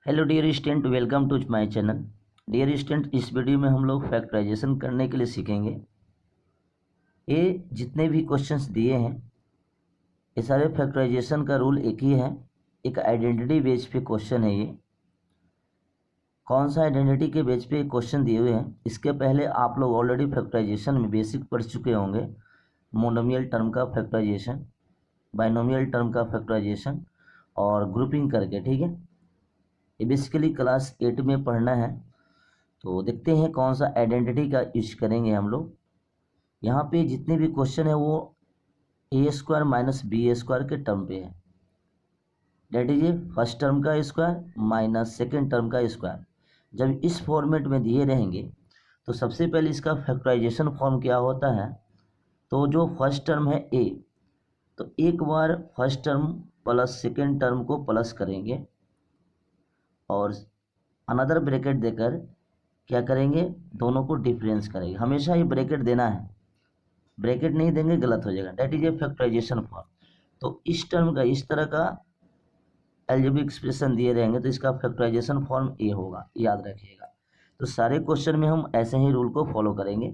Hello dear student, welcome to my channel. Dear student, इस video में हम लोग फैक्टराइजेशन करने के लिए सीखेंगे। ये जितने भी क्वेश्चंस दिए हैं ये सारे फैक्टराइजेशन का रूल एक ही है। एक आइडेंटिटी बेस पे क्वेश्चन है। ये कौन सा आइडेंटिटी के बेस पे क्वेश्चन दिए हुए हैं, इसके पहले आप लोग ऑलरेडी फैक्टराइजेशन में बेसिक पढ़ चुके होंगे। मोनोमियल टर्म का फैक्टराइजेशन, बाइनोमियल टर्म का फैक्टराइजेशन और ग्रुपिंग करके, ठीक है। ये बेसिकली क्लास 8 में पढ़ना है। तो देखते हैं कौन सा आइडेंटिटी का यूज करेंगे हम लोग। यहाँ पे जितने भी क्वेश्चन है वो ए स्क्वायर माइनस बी स्क्वायर के टर्म पे है। डेट इज फर्स्ट टर्म का स्क्वायर माइनस सेकेंड टर्म का स्क्वायर। जब इस फॉर्मेट में दिए रहेंगे तो सबसे पहले इसका फैक्टराइजेशन फॉर्म क्या होता है। तो जो फर्स्ट टर्म है ए, तो एक बार first term plus second term को प्लस करेंगे और अनदर ब्रैकेट देकर क्या करेंगे, दोनों को डिफरेंस करेंगे। हमेशा ये ब्रैकेट देना है, ब्रैकेट नहीं देंगे गलत हो जाएगा। That is a factorization form. तो इस टर्म का इस तरह का एल्जेब्रिक एक्सप्रेशन दिए रहेंगे तो इसका फैक्टराइजेशन फॉर्म ए होगा, याद रखिएगा। तो सारे क्वेश्चन में हम ऐसे ही रूल को फॉलो करेंगे।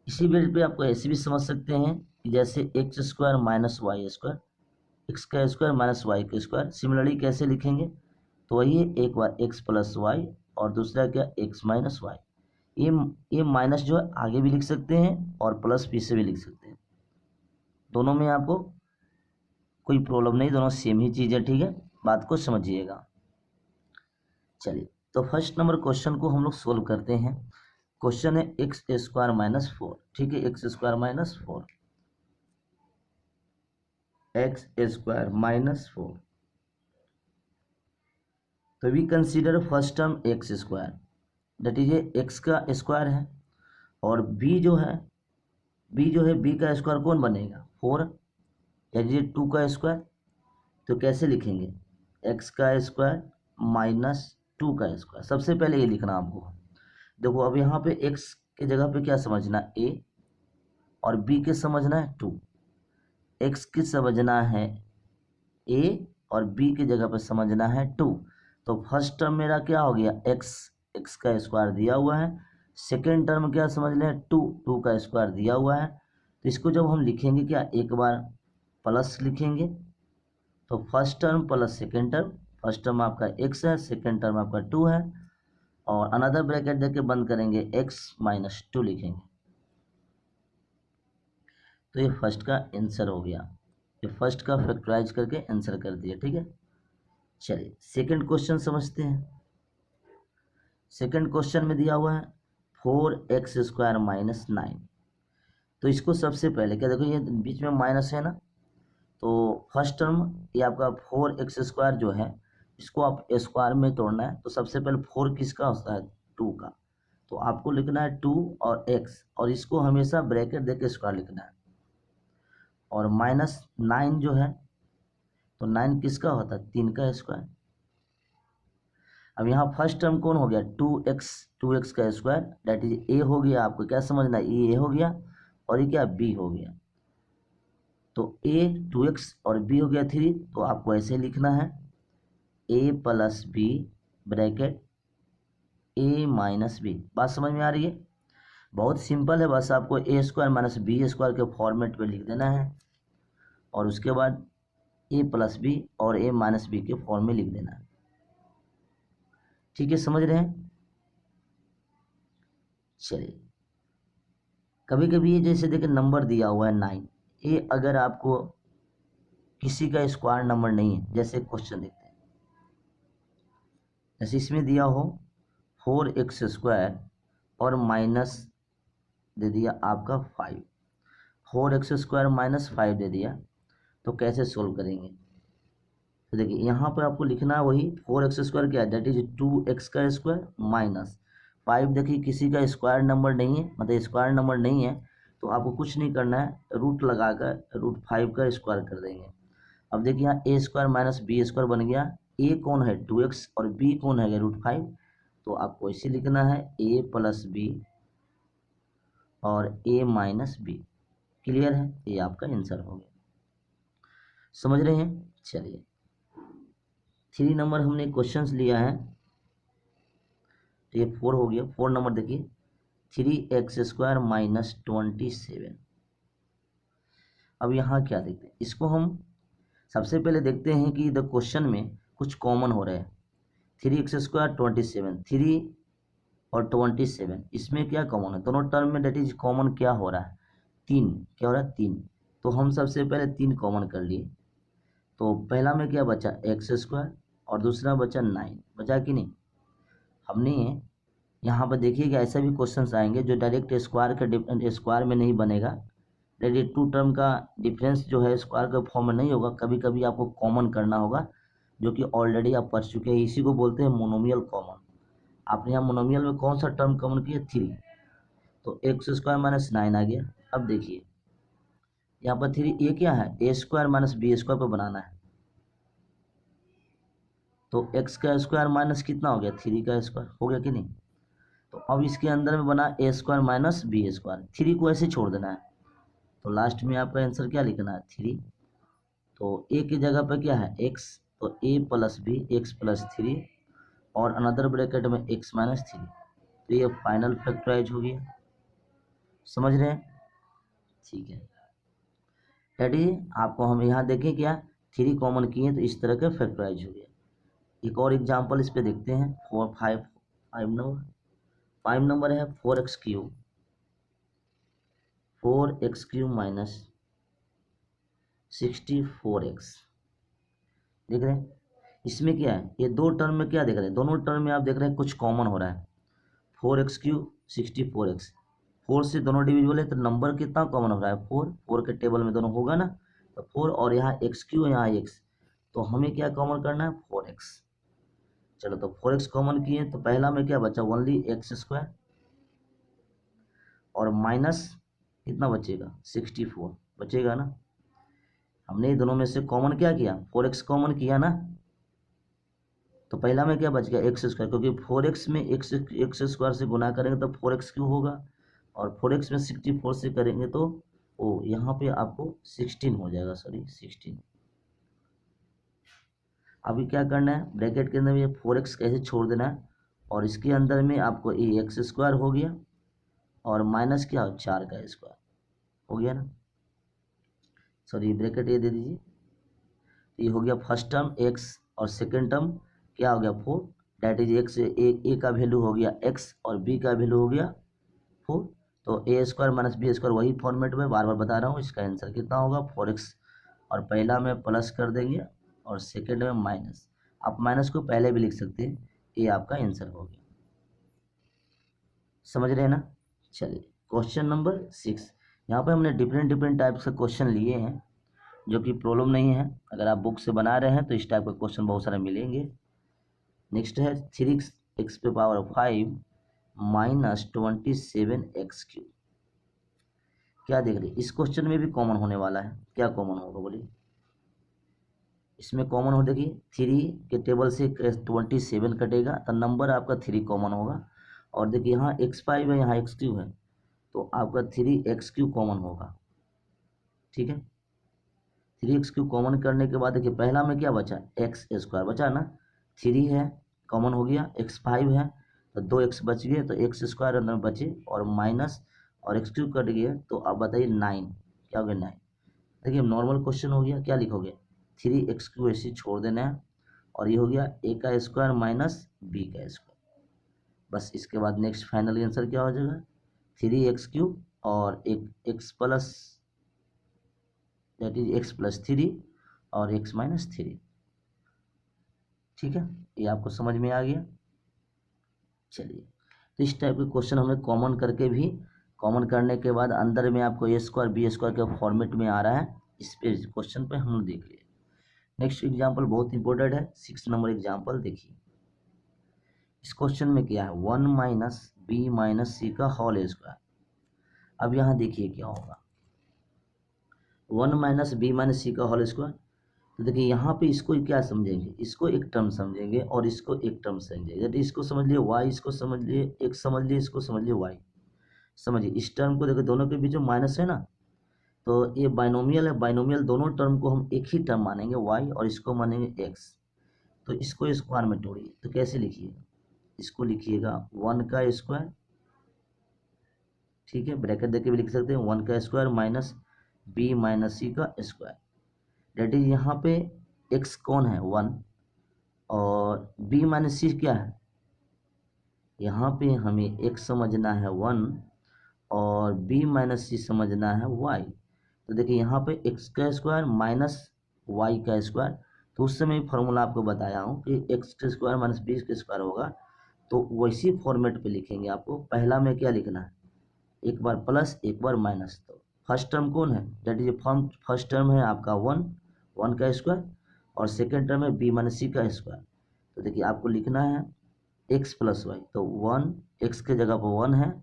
इसी बेस पे आपको ऐसे भी समझ सकते हैं कि जैसे X square minus Y square, X का स्क्वायर माइनस वाई का स्क्वायर। सिमिलरली कैसे लिखेंगे, तो वही है, एक बार एक्स प्लस वाई और दूसरा क्या एक्स माइनस वाई। ये माइनस जो है आगे भी लिख सकते हैं और प्लस पीछे भी लिख सकते हैं। दोनों में आपको कोई प्रॉब्लम नहीं, दोनों सेम ही चीज़ है, ठीक है। बात को समझिएगा। चलिए, तो फर्स्ट नंबर क्वेश्चन को हम लोग सोल्व करते हैं। क्वेश्चन है एक्स स्क्वायर माइनस 4, ठीक है। X square minus 4, X square minus 4। तो we consider first term X square, that is X का स्क्वायर है, और बी जो है बी का स्क्वायर कौन बनेगा, 4, दैट इज 2 का स्क्वायर। तो कैसे लिखेंगे, एक्स का स्क्वायर माइनस 2 का स्क्वायर। सबसे पहले ये लिखना आपको। देखो अब यहाँ पे एक्स के जगह पे क्या समझना, ए, और बी के समझना है 2। एक्स की समझना है ए और बी की जगह पे समझना है 2। तो फर्स्ट टर्म मेरा क्या हो गया, एक्स का स्क्वायर दिया हुआ है। सेकेंड टर्म क्या समझ लें, 2 का स्क्वायर दिया हुआ है। तो इसको जब हम लिखेंगे क्या, एक बार प्लस लिखेंगे। तो first term plus second term, first term आपका एक्स है, सेकेंड टर्म आपका 2 है, और अनदर ब्रैकेट देके बंद करेंगे, एक्स माइनस 2 लिखेंगे। तो ये फर्स्ट का आंसर हो गया। ये फर्स्ट का फैक्टराइज करके आंसर कर दिया, ठीक है। चलिए सेकंड क्वेश्चन समझते हैं। सेकंड क्वेश्चन में दिया हुआ है 4x स्क्वायर माइनस 9। तो इसको सबसे पहले क्या, देखो ये बीच में माइनस है ना, तो फर्स्ट टर्म ये आपका 4x स्क्वायर जो है, इसको आप स्क्वायर में तोड़ना है। तो सबसे पहले 4 किसका होता है, 2 का। तो आपको लिखना है 2 और x, और इसको हमेशा ब्रैकेट देके स्क्वायर लिखना है। और माइनस 9 जो है, तो 9 किसका होता है, 3 का स्क्वायर। अब यहाँ फर्स्ट टर्म कौन हो गया, 2x का स्क्वायर, डेट इज ए हो गया। आपको क्या समझना है, ये हो गया और ये क्या, बी हो गया। तो a 2x और b हो गया 3। तो आपको ऐसे लिखना है a plus B bracket a minus B. बात समझ में आ रही है, बहुत सिंपल है। बस आपको ए स्क्वायर माइनस बी स्क्वायर के फॉर्मेट पे लिख देना है, और उसके बाद a प्लस बी और a माइनस बी के फॉर्म में लिख देना है, ठीक है। समझ रहे हैं। चलिए, कभी कभी ये जैसे देखिए नंबर दिया हुआ है 9, ये अगर आपको किसी का स्क्वायर नंबर नहीं है, जैसे क्वेश्चन देखते हैं, जैसे इसमें दिया हो 4x स्क्वायर और माइनस दे दिया आपका 5, 4x स्क्वायर माइनस 5 दे दिया। तो कैसे सोल्व करेंगे, तो देखिए यहाँ पर आपको लिखना है वही 4x स्क्वायर क्या है, दैट इज 2x का स्क्वायर माइनस 5। देखिए किसी का स्क्वायर नंबर नहीं है, मतलब स्क्वायर नंबर नहीं है, तो आपको कुछ नहीं करना है, रूट लगाकर √5 का स्क्वायर कर देंगे। अब देखिए यहाँ ए स्क्वायर माइनस बी स्क्वायर बन गया। ए कौन है, 2x, और बी कौन है, √5। तो आपको इसे लिखना है a प्लस बी और a माइनस बी। क्लियर है, ये आपका आंसर हो गया। समझ रहे हैं। चलिए 3 नंबर हमने क्वेश्चंस लिया है, तो ये 4 हो गया। 4 नंबर देखिए, 3x² माइनस 27। अब यहाँ क्या देखते हैं, इसको हम सबसे पहले देखते हैं कि द क्वेश्चन में कुछ कॉमन हो रहा है। 3x² 27, 3 और 27, इसमें क्या कॉमन है, दोनों टर्म में डेट इज कॉमन क्या हो रहा है, 3। क्या हो रहा है, 3। तो हम सबसे पहले 3 कॉमन कर लिए, तो पहला में क्या बचा, x² और दूसरा बचा 9, बचा कि नहीं। हमने यहाँ पर देखिए कि ऐसा भी क्वेश्चंस आएंगे जो डायरेक्ट स्क्वायर में नहीं बनेगा, डायरेक्ट 2 टर्म का डिफरेंस जो है स्क्वायर के फॉर्म में नहीं होगा, कभी कभी आपको कॉमन करना होगा, जो कि ऑलरेडी आप पढ़ चुके हैं। इसी को बोलते हैं मोनोमियल कॉमन। आपने यहाँ मोनोमियल में कौन सा टर्म कॉमन किया, 3, तो x² माइनस 9 आ गया। अब देखिए यहाँ पर 3, ये क्या है, a² माइनस b² पर बनाना है, तो x का स्क्वायर माइनस कितना हो गया, 3 का स्क्वायर हो गया कि नहीं। तो अब इसके अंदर में बना a² माइनस b², 3 को ऐसे छोड़ देना है, तो लास्ट में आपका आंसर क्या लिखना है, 3। तो a की जगह पर क्या है, x, तो a plus b, x plus 3 और अनदर ब्रैकेट में x माइनस 3, तो ये फाइनल फैक्टराइज हो गया। समझ रहे हैं, ठीक है। रेडी, आपको हम यहाँ देखें क्या 3 कॉमन किए तो इस तरह का फैक्टराइज हो गया। एक और एग्जाम्पल इस पे देखते हैं, 5 नंबर है 4x³ माइनस 64x। देख रहे हैं इसमें क्या है, ये 2 टर्म में क्या देख रहे हैं, दोनों टर्म में आप देख रहे हैं कुछ कॉमन हो रहा है, 4x³ 64x। 4 से दोनों डिविजिबल है, तो नंबर कितना कॉमन हो रहा है, 4 के टेबल में दोनों होगा ना, तो 4 और यहाँ x³ यहाँ x, तो हमें क्या कॉमन करना है, 4x। चलो तो 4x कॉमन किए, तो पहला में क्या बचा, ओनली x² और माइनस कितना बचेगा, 64 बचेगा ना। हमने दोनों में से कॉमन क्या किया, 4x कॉमन किया ना, तो पहला में क्या बच गया, x², क्योंकि 4x में x² से गुना करेंगे तो 4x³ होगा, और 4x में 64 से करेंगे तो ओ यहाँ पे आपको 16 हो जाएगा, सॉरी 16। अभी क्या करना है, ब्रैकेट के अंदर ये 4x कैसे छोड़ देना है, और इसके अंदर में आपको ये x² हो गया और माइनस क्या, 4 का स्क्वायर हो गया ना, सॉरी ब्रैकेट ये दे दीजिए। ये हो गया फर्स्ट टर्म x और सेकेंड टर्म क्या हो गया, 4, डैट इज x, a का वैल्यू हो गया x और b का वैल्यू हो गया 4, तो a² माइनस b² वही फॉर्मेट में बार बार बता रहा हूँ। इसका आंसर कितना होगा, 4x, और पहला में प्लस कर देंगे और सेकेंड में माइनस। आप माइनस को पहले भी लिख सकते हैं, ये आपका आंसर हो गया। समझ रहे हैं ना। चलिए क्वेश्चन नंबर 6, यहाँ पे हमने डिफरेंट टाइप्स के क्वेश्चन लिए हैं, जो कि प्रॉब्लम नहीं है। अगर आप बुक से बना रहे हैं तो इस टाइप के क्वेश्चन बहुत सारे मिलेंगे। नेक्स्ट है 3x⁵ माइनस 27x³। क्या देख रहे हैं, इस क्वेश्चन में भी कॉमन होने वाला है। क्या कॉमन होगा बोलिए, इसमें कॉमन हो, देखिए 3 के टेबल से 27 कटेगा तो नंबर आपका 3 कॉमन होगा, और देखिए यहाँ x5 है, यहाँ x³ है, तो आपका 3x³ कॉमन होगा। ठीक है, 3x³ कॉमन करने के बाद देखिए पहला में क्या बचा, x² बचा ना, 3 है कॉमन हो गया, x5 है तो 2x बच गए, तो x² अंदर बचे और माइनस और x³ कट गया, तो आप बताइए 9, क्या हो गया 9। देखिए नॉर्मल क्वेश्चन हो गया, क्या लिखोगे, 3x³ ऐसे छोड़ देना है, और ये हो गया a का स्क्वायर माइनस b का स्क्वायर। बस इसके बाद नेक्स्ट फाइनल आंसर क्या हो जाएगा, 3x³ और एक x plus, that is x plus 3 और x माइनस 3। ठीक है, ये आपको समझ में आ गया। चलिए तो इस टाइप के क्वेश्चन हमें कॉमन करके भी, कॉमन करने के बाद अंदर में आपको a² b² के फॉर्मेट में आ रहा है, इस पे क्वेश्चन पे हम देख लिए। नेक्स्ट एग्जांपल बहुत इंपॉर्टेंट है, 6 नंबर एग्जांपल देखिए। इस क्वेश्चन में क्या है, 1 माइनस बी माइनस सी का होल स्क्वायर। अब यहाँ देखिए क्या होगा, 1 माइनस बी माइनस सी का होल स्क्वायर, तो देखिए यहाँ पे इसको क्या समझेंगे, इसको एक टर्म समझेंगे और इसको एक टर्म समझेंगे। यदि इसको समझ लिए y, इसको समझ लिए x, समझ लिए इसको समझ लिए y। समझिए इस टर्म को देखिए, दोनों के बीच में माइनस है ना, तो ये बाइनोमियल है, बाइनोमियल दोनों टर्म को हम एक ही टर्म मानेंगे y और इसको मानेंगे x। तो इसको स्क्वायर में तोड़िए, तो कैसे लिखिएगा, इसको लिखिएगा 1 का स्क्वायर, ठीक है, ब्रैकेट देके भी लिख सकते हैं 1 का स्क्वायर माइनस बी माइनस सी का स्क्वायर, डेट इज यहाँ पे x कौन है 1 और b माइनस सी क्या है, यहाँ पे हमें x समझना है 1 और b माइनस सी समझना है y। तो देखिए यहाँ पे x का स्क्वायर माइनस y का स्क्वायर, तो उस समय फॉर्मूला आपको बताया हूँ कि x का स्क्वायर माइनस b का स्क्वायर होगा, तो वैसी फॉर्मेट पे लिखेंगे। आपको पहला में क्या लिखना है, एक बार प्लस एक बार माइनस, तो फर्स्ट टर्म कौन है, डेट इज फर्स्ट टर्म है आपका 1 का स्क्वायर और सेकेंड टर्म है b माइनस सी का स्क्वायर। तो देखिए आपको लिखना है x प्लस वाई, तो 1 x के जगह पर 1 है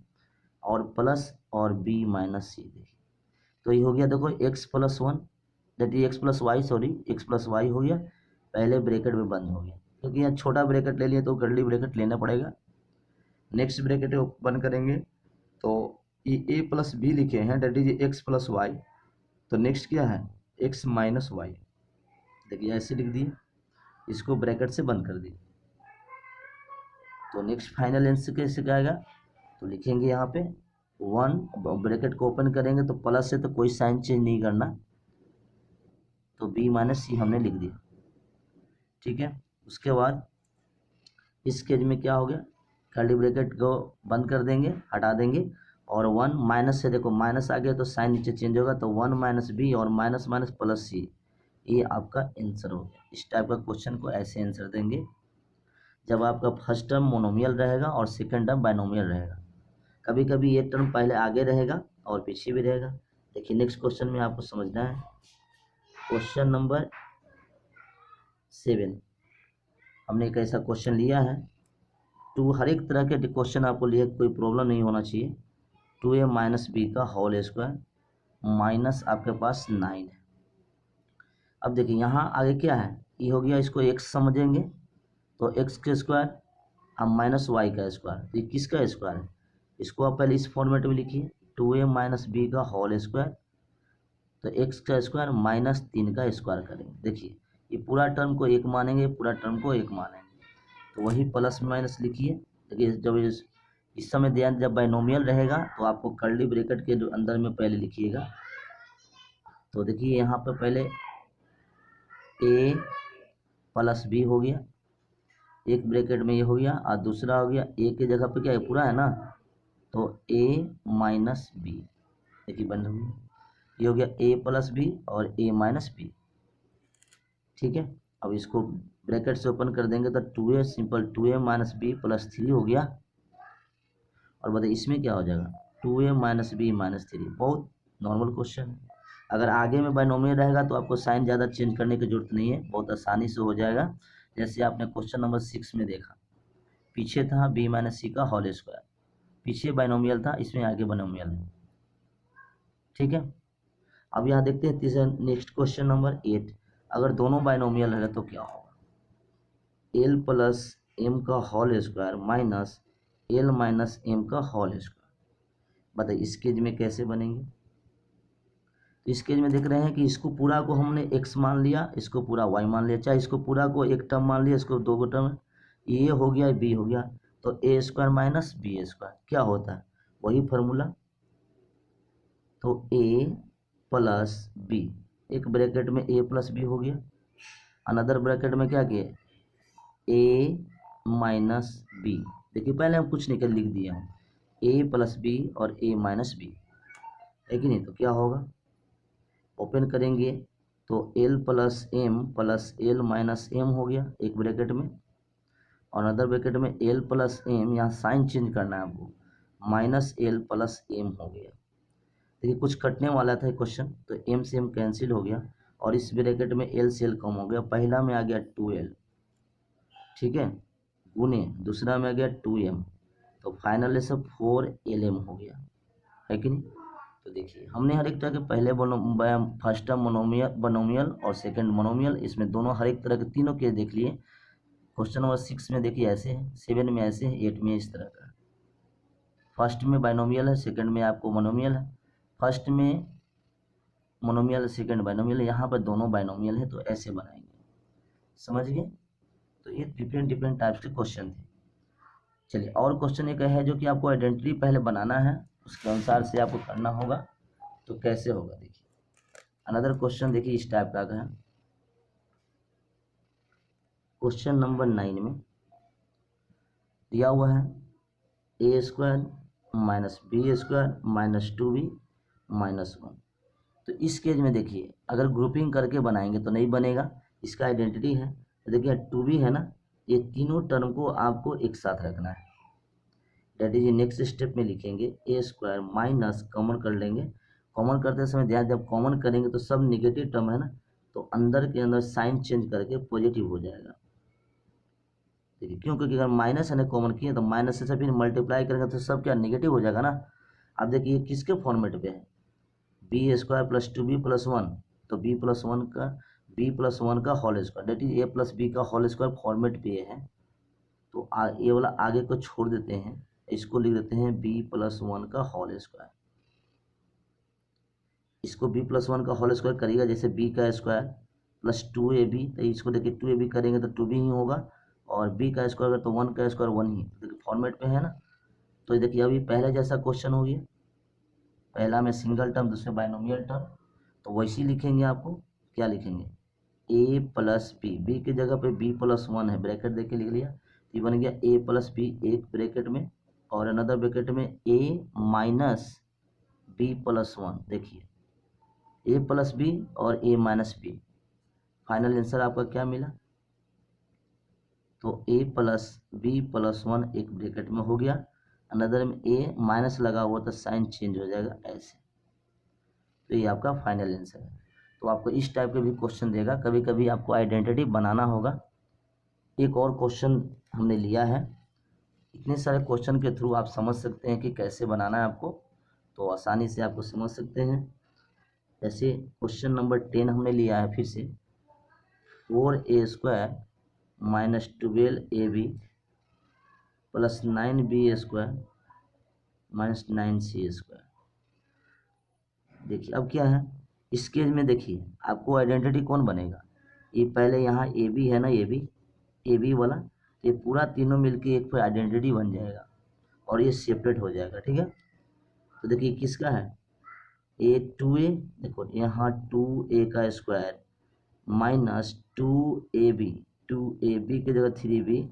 और प्लस और b माइनस सी, देखिए तो ये हो गया, देखो x plus 1 that is x plus Y, sorry x plus Y हो गया, पहले ब्रैकेट में बंद हो गया, क्योंकि यहाँ छोटा ब्रैकेट ले लिए तो कर्ली ब्रैकेट लेना पड़ेगा। नेक्स्ट ब्रैकेट बंद करेंगे तो ये a प्लस बी लिखे हैं, that is x plus Y, तो नेक्स्ट क्या है x माइनस वाई, देखिए ऐसे लिख दिए, इसको ब्रैकेट से बंद कर दिए। तो नेक्स्ट फाइनल आंसर कैसे आएगा, तो लिखेंगे यहाँ पे 1, ब्रैकेट को ओपन करेंगे तो प्लस से तो कोई साइन चेंज नहीं करना, तो b माइनस सी हमने लिख दिया, ठीक है। उसके बाद इस केस में क्या हो गया, कर्ली ब्रैकेट को बंद कर देंगे, हटा देंगे, और 1 माइनस से देखो माइनस आ गया तो साइन नीचे चेंज होगा, तो 1 माइनस बी और माइनस माइनस प्लस सी, ये आपका आंसर हो गया। इस टाइप का क्वेश्चन को ऐसे आंसर देंगे जब आपका फर्स्ट टर्म मोनोमियल रहेगा और सेकंड टर्म बाइनोमियल रहेगा। कभी कभी एक टर्म पहले आगे रहेगा और पीछे भी रहेगा। देखिए नेक्स्ट क्वेश्चन में आपको समझना है, क्वेश्चन नंबर 7 हमने एक ऐसा क्वेश्चन लिया है, हर एक तरह के क्वेश्चन आपको लिए कोई प्रॉब्लम नहीं होना चाहिए। 2a माइनस बी का होल स्क्वायर माइनस आपके पास 9 है। अब देखिए यहाँ आगे क्या है, ये हो गया, इसको x समझेंगे तो x के स्क्वायर अब माइनस वाई का स्क्वायर, तो ये किसका स्क्वायर है, इसको आप पहले इस फॉर्मेट में लिखिए 2a माइनस बी का होल स्क्वायर, तो x का स्क्वायर माइनस 3 का स्क्वायर करेंगे। देखिए ये पूरा टर्म को एक मानेंगे, पूरा टर्म को एक मानेंगे, तो वही प्लस माइनस लिखिए। देखिए जब इस समय ध्यान, जब बाइनोमियल रहेगा तो आपको कर्ली ब्रैकेट के अंदर में पहले लिखिएगा। तो देखिए यहाँ पर पहले a प्लस बी हो गया, एक ब्रैकेट में ये हो गया, और दूसरा हो गया a के जगह पे क्या है पूरा है ना, तो a माइनस बी, देखिए बंद हो गया, ये हो गया a प्लस बी और a माइनस बी, ठीक है। अब इसको ब्रैकेट से ओपन कर देंगे तो 2a simple 2a minus B plus 3 हो गया, और बताइए इसमें क्या हो जाएगा 2a माइनस बी माइनस 3, बहुत नॉर्मल क्वेश्चन है। अगर आगे में बाइनोमियल रहेगा तो आपको साइन ज़्यादा चेंज करने की जरूरत नहीं है, बहुत आसानी से हो जाएगा। जैसे आपने क्वेश्चन नंबर 6 में देखा, पीछे था b माइनस सी का होल स्क्वायर, पीछे बाइनोमियल था, इसमें आगे बाइनोमियल है, ठीक है। अब यहाँ देखते हैं तीसरा नेक्स्ट क्वेश्चन नंबर 8, अगर दोनों बाइनोमियल है तो क्या होगा, l प्लस एम का whole square minus l minus M का होल स्क्वायर, बताइए इस केस में कैसे बनेंगे। तो इस केस में देख रहे हैं कि इसको पूरा को हमने x मान लिया, इसको पूरा y मान लिया, चाहे इसको पूरा को एक टर्म मान लिया, इसको दो टर्म, a हो गया b हो गया, तो a square minus B square क्या होता है, वही फार्मूला, तो a प्लस बी, एक ब्रैकेट में a प्लस बी हो गया, अनदर ब्रैकेट में क्या किया a माइनस बी, देखिए पहले हम कुछ निकल लिख दिया हूँ a प्लस बी और a माइनस बी, है कि नहीं। तो क्या होगा, ओपन करेंगे तो l plus M plus L minus M हो गया एक ब्रैकेट में, और अदर ब्रैकेट में l प्लस एम, यहाँ साइन चेंज करना है आपको, माइनस एल प्लस एम हो गया। देखिए कुछ कटने वाला था क्वेश्चन, तो m से m कैंसिल हो गया, और इस ब्रैकेट में l से l कम हो गया, पहला में आ गया 2l, ठीक है, गुने दूसरा में आ गया 2m, तो फाइनल सब 4lm हो गया, है कि नहीं। तो देखिए हमने हर एक तरह के पहले फर्स्ट टर्म मोनोमियल और सेकंड मोनोमियल, इसमें दोनों हर एक तरह के तीनों केस देख लिए। क्वेश्चन नंबर 6 में देखिए ऐसे है, 7 में ऐसे है, 8 में इस तरह का, फर्स्ट में बाइनोमियल है, सेकंड में आपको मोनोमियल है, फर्स्ट में मोनोमियल सेकंड बाइनोमियल है, यहाँ पर दोनों बाइनोमियल है, तो ऐसे बनाएंगे, समझ गए। तो ये डिफरेंट डिफरेंट टाइप्स के क्वेश्चन थे। चलिए और क्वेश्चन एक है जो कि आपको आइडेंटिटी पहले बनाना है, उसके अनुसार से आपको करना होगा। तो कैसे होगा देखिए, अनदर क्वेश्चन देखिए इस टाइप का है। क्वेश्चन नंबर 9 में दिया हुआ है a square minus B square minus 2b minus 1। तो इस केस में देखिए अगर ग्रुपिंग करके बनाएंगे तो नहीं बनेगा, इसका आइडेंटिटी है। तो देखिए 2b है ना, ये तीनों टर्म को आपको एक साथ रखना है। डेट इज नेक्स्ट स्टेप में लिखेंगे ए स्क्वायर माइनस कॉमन कर लेंगे। कॉमन करते समय ध्यान, जब कॉमन करेंगे तो सब निगेटिव टर्म है ना, तो अंदर के अंदर साइन चेंज करके पॉजिटिव हो जाएगा। देखिए क्यों, क्योंकि अगर माइनस है ना कॉमन किए तो माइनस से फिर मल्टीप्लाई करेंगे तो सब क्या नेगेटिव हो जाएगा ना। अब देखिए किसके फॉर्मेट पे है, B square plus 2b plus 1, तो b प्लस 1 का whole square that is a plus B का होल स्क्वायर फॉर्मेट पे है। तो ये वाला आगे को छोड़ देते हैं, इसको लिख देते हैं b प्लस 1 का होल स्क्वायर। इसको b प्लस 1 का होल स्क्वायर करिएगा, जैसे b का स्क्वायर प्लस 2ab, तो इसको देखिए 2ab करेंगे तो 2b ही होगा, और b का स्क्वायर तो 1 का स्क्वायर 1 ही, देखिए फॉर्मेट पे है ना। तो देखिए अभी पहला जैसा क्वेश्चन हो गया, पहला में सिंगल टर्म दूसरे बाइनोमियल टर्म, तो वैसे ही लिखेंगे। आपको क्या लिखेंगे, a प्लस बी की जगह पे b प्लस 1 है, ब्रैकेट देके लिख लिया, ये बन गया a प्लस बी एक ब्रैकेट में, और अनदर ब्रैकेट में a माइनस बी प्लस 1। देखिए a प्लस बी और a minus B, final answer आपका क्या मिला, तो a प्लस बी प्लस 1 एक ब्रैकेट में हो गया, अनदर में a माइनस लगा हुआ तो साइन चेंज हो जाएगा ऐसे। तो ये आपका फाइनल आंसर है। तो आपको इस टाइप के भी क्वेश्चन देगा, कभी कभी आपको आइडेंटिटी बनाना होगा। एक और क्वेश्चन हमने लिया है, इतने सारे क्वेश्चन के थ्रू आप समझ सकते हैं कि कैसे बनाना है आपको, तो आसानी से आपको समझ सकते हैं। जैसे क्वेश्चन नंबर 10 हमने लिया है फिर से, 4a square minus 12ab plus 9b square minus 9c square. देखिए अब क्या है, इस केस में देखिए आपको आइडेंटिटी कौन बनेगा, ये पहले यहाँ ए बी है ना, ए बी वाला, ये पूरा तीनों मिलके एक आइडेंटिटी बन जाएगा और ये सेपरेट हो जाएगा, ठीक है। तो देखिए किसका है, ए 2a, देखो यहाँ 2a का स्क्वायर माइनस 2ab की जगह 3b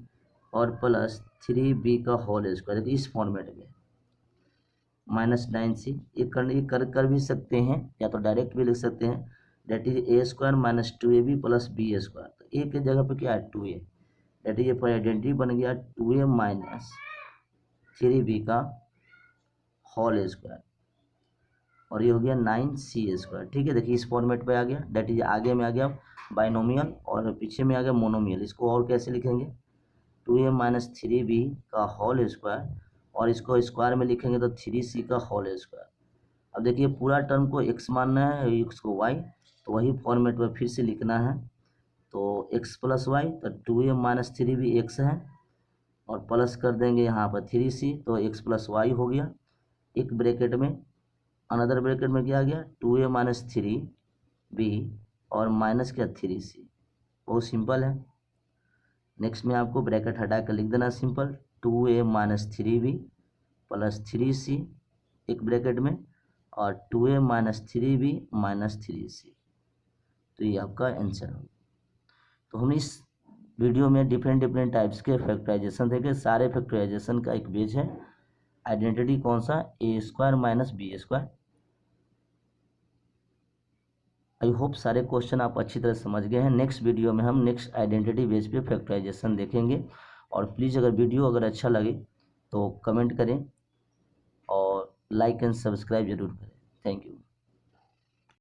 और प्लस 3b का होल स्क्वायर, देखिए इस फॉर्मेट में माइनस 9c। ये कर भी सकते हैं, या तो डायरेक्ट भी लिख सकते हैं, that is A square minus 2ab plus B square. तो ए की जगह पे क्या है 2a, डेट इज ये पर आइडेंटिटी बन गया 2a माइनस 3b का होल स्क्वायर, और ये हो गया 9c स्क्वायर, ठीक है। देखिए इस फॉर्मेट पे आ गया, डेट इज आगे में आ गया बाइनोमियल और पीछे में आ गया मोनोमियल। इसको और कैसे लिखेंगे, 2a माइनस 3b का होल स्क्वायर, और इसको स्क्वायर में लिखेंगे तो 3c का होल स्क्वायर। अब देखिए पूरा टर्म को x मानना है, x को y, तो वही फॉर्मेट में फिर से लिखना है। तो x प्लस वाई, तो 2a माइनस 3b x है, और प्लस कर देंगे यहाँ पर 3c, तो x प्लस वाई हो गया एक ब्रैकेट में, अनदर ब्रैकेट में क्या आ गया 2a माइनस 3b और माइनस क्या 3c। बहुत सिंपल है। नेक्स्ट में आपको ब्रैकेट हटा कर लिख देना simple, 2a minus 3b plus 3c एक ब्रैकेट में, और 2a minus 3b minus 3c। तो ये आपका आंसर होगा। तो हम इस वीडियो में डिफरेंट टाइप्स के फैक्टराइजेशन देखे, सारे फैक्टराइजेशन का एक बेस है आइडेंटिटी कौन सा, a square minus B square. I hope सारे क्वेश्चन आप अच्छी तरह समझ गए हैं। नेक्स्ट वीडियो में हम नेक्स्ट आइडेंटिटी बेस पे फैक्टराइजेशन देखेंगे। और प्लीज़ अगर वीडियो अगर अच्छा लगे तो कमेंट करें और लाइक एंड सब्सक्राइब जरूर करें। Thank you.